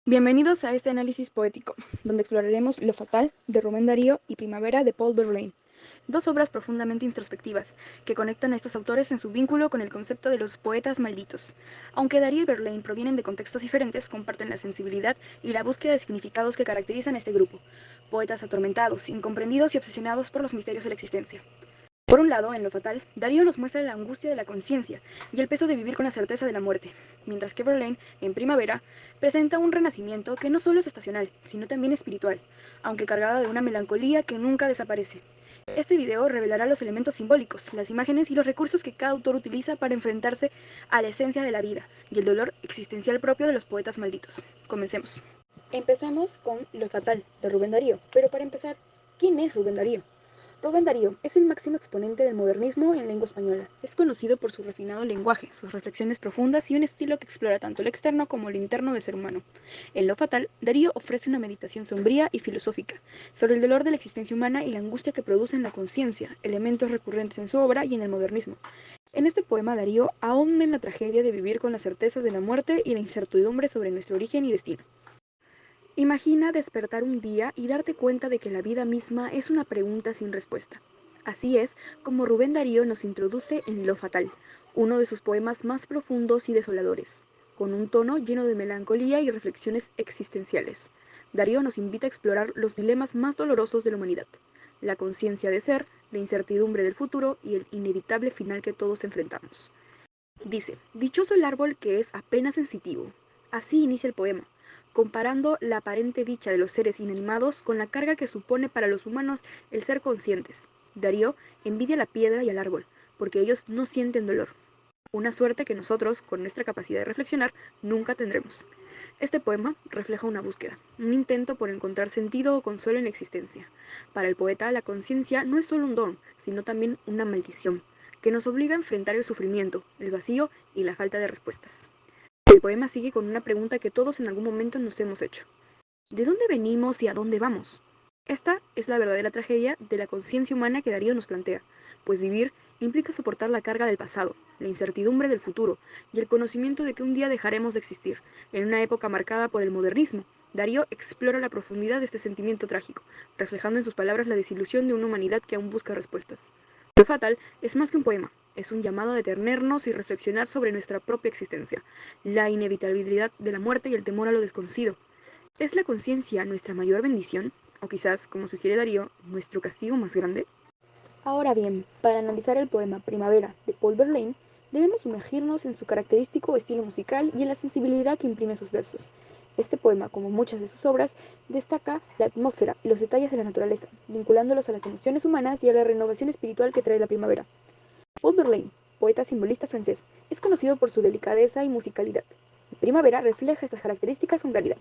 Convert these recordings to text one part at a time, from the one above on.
Bienvenidos a este análisis poético, donde exploraremos Lo Fatal, de Rubén Darío, y Primavera, de Paul Verlaine, dos obras profundamente introspectivas, que conectan a estos autores en su vínculo con el concepto de los poetas malditos. Aunque Darío y Verlaine provienen de contextos diferentes, comparten la sensibilidad y la búsqueda de significados que caracterizan a este grupo, poetas atormentados, incomprendidos y obsesionados por los misterios de la existencia. Por un lado, en Lo Fatal, Darío nos muestra la angustia de la conciencia y el peso de vivir con la certeza de la muerte, mientras que Verlaine, en Primavera, presenta un renacimiento que no solo es estacional, sino también espiritual, aunque cargada de una melancolía que nunca desaparece. Este video revelará los elementos simbólicos, las imágenes y los recursos que cada autor utiliza para enfrentarse a la esencia de la vida y el dolor existencial propio de los poetas malditos. Comencemos. Empezamos con Lo Fatal, de Rubén Darío, pero para empezar, ¿quién es Rubén Darío? Rubén Darío es el máximo exponente del modernismo en lengua española. Es conocido por su refinado lenguaje, sus reflexiones profundas y un estilo que explora tanto lo externo como lo interno del ser humano. En Lo Fatal, Darío ofrece una meditación sombría y filosófica sobre el dolor de la existencia humana y la angustia que produce en la conciencia, elementos recurrentes en su obra y en el modernismo. En este poema, Darío ahonda en la tragedia de vivir con la certeza de la muerte y la incertidumbre sobre nuestro origen y destino. Imagina despertar un día y darte cuenta de que la vida misma es una pregunta sin respuesta. Así es como Rubén Darío nos introduce en Lo Fatal, uno de sus poemas más profundos y desoladores, con un tono lleno de melancolía y reflexiones existenciales. Darío nos invita a explorar los dilemas más dolorosos de la humanidad, la conciencia de ser, la incertidumbre del futuro y el inevitable final que todos enfrentamos. Dice, dichoso el árbol que es apenas sensitivo. Así inicia el poema, comparando la aparente dicha de los seres inanimados con la carga que supone para los humanos el ser conscientes. Darío envidia a la piedra y al árbol, porque ellos no sienten dolor. Una suerte que nosotros, con nuestra capacidad de reflexionar, nunca tendremos. Este poema refleja una búsqueda, un intento por encontrar sentido o consuelo en la existencia. Para el poeta, la conciencia no es solo un don, sino también una maldición, que nos obliga a enfrentar el sufrimiento, el vacío y la falta de respuestas. El poema sigue con una pregunta que todos en algún momento nos hemos hecho. ¿De dónde venimos y a dónde vamos? Esta es la verdadera tragedia de la conciencia humana que Darío nos plantea, pues vivir implica soportar la carga del pasado, la incertidumbre del futuro y el conocimiento de que un día dejaremos de existir. En una época marcada por el modernismo, Darío explora la profundidad de este sentimiento trágico, reflejando en sus palabras la desilusión de una humanidad que aún busca respuestas. Lo fatal es más que un poema, es un llamado a detenernos y reflexionar sobre nuestra propia existencia, la inevitabilidad de la muerte y el temor a lo desconocido. ¿Es la conciencia nuestra mayor bendición? O quizás, como sugiere Darío, nuestro castigo más grande. Ahora bien, para analizar el poema Primavera de Paul Verlaine, debemos sumergirnos en su característico estilo musical y en la sensibilidad que imprime sus versos. Este poema, como muchas de sus obras, destaca la atmósfera y los detalles de la naturaleza, vinculándolos a las emociones humanas y a la renovación espiritual que trae la primavera. Paul Verlaine, poeta simbolista francés, es conocido por su delicadeza y musicalidad, y Primavera refleja estas características con claridad.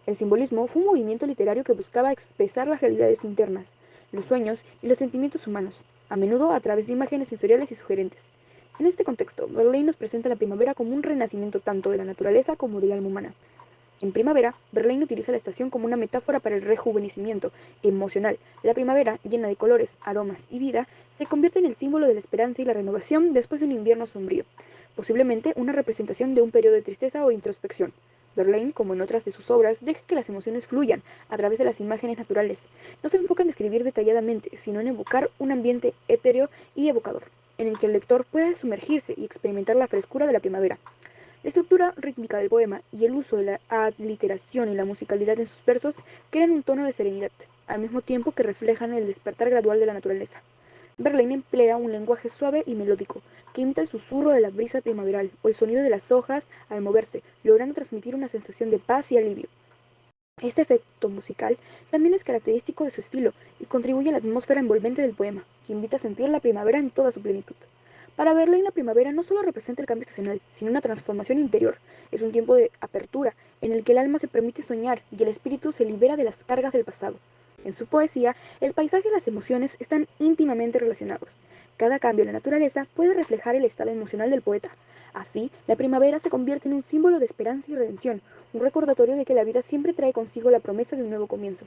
El simbolismo fue un movimiento literario que buscaba expresar las realidades internas, los sueños y los sentimientos humanos, a menudo a través de imágenes sensoriales y sugerentes. En este contexto, Verlaine nos presenta la primavera como un renacimiento tanto de la naturaleza como del alma humana. En Primavera, Verlaine utiliza la estación como una metáfora para el rejuvenecimiento emocional. La primavera, llena de colores, aromas y vida, se convierte en el símbolo de la esperanza y la renovación después de un invierno sombrío, posiblemente una representación de un periodo de tristeza o introspección. Verlaine, como en otras de sus obras, deja que las emociones fluyan a través de las imágenes naturales. No se enfoca en describir detalladamente, sino en evocar un ambiente etéreo y evocador, en el que el lector pueda sumergirse y experimentar la frescura de la primavera. La estructura rítmica del poema y el uso de la aliteración y la musicalidad en sus versos crean un tono de serenidad, al mismo tiempo que reflejan el despertar gradual de la naturaleza. Verlaine emplea un lenguaje suave y melódico, que imita el susurro de la brisa primaveral o el sonido de las hojas al moverse, logrando transmitir una sensación de paz y alivio. Este efecto musical también es característico de su estilo y contribuye a la atmósfera envolvente del poema, que invita a sentir la primavera en toda su plenitud. Para Verlaine, la primavera no solo representa el cambio estacional, sino una transformación interior. Es un tiempo de apertura, en el que el alma se permite soñar y el espíritu se libera de las cargas del pasado. En su poesía, el paisaje y las emociones están íntimamente relacionados. Cada cambio en la naturaleza puede reflejar el estado emocional del poeta. Así, la primavera se convierte en un símbolo de esperanza y redención, un recordatorio de que la vida siempre trae consigo la promesa de un nuevo comienzo.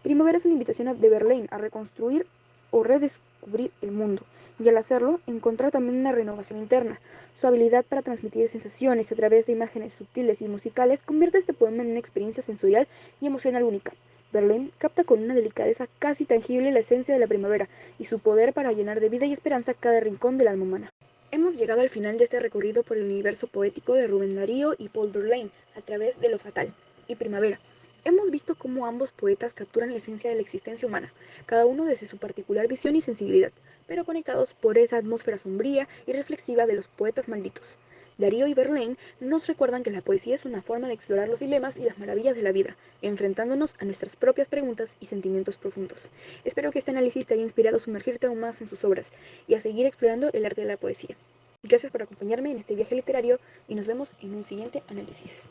Primavera es una invitación de Verlaine a reconstruir o redescubrir el mundo, y al hacerlo, encontrar también una renovación interna. Su habilidad para transmitir sensaciones a través de imágenes sutiles y musicales convierte este poema en una experiencia sensorial y emocional única. Verlaine capta con una delicadeza casi tangible la esencia de la primavera y su poder para llenar de vida y esperanza cada rincón del alma humana. Hemos llegado al final de este recorrido por el universo poético de Rubén Darío y Paul Verlaine a través de Lo Fatal y Primavera. Hemos visto cómo ambos poetas capturan la esencia de la existencia humana, cada uno desde su particular visión y sensibilidad, pero conectados por esa atmósfera sombría y reflexiva de los poetas malditos. Darío y Verlaine nos recuerdan que la poesía es una forma de explorar los dilemas y las maravillas de la vida, enfrentándonos a nuestras propias preguntas y sentimientos profundos. Espero que este análisis te haya inspirado a sumergirte aún más en sus obras y a seguir explorando el arte de la poesía. Gracias por acompañarme en este viaje literario y nos vemos en un siguiente análisis.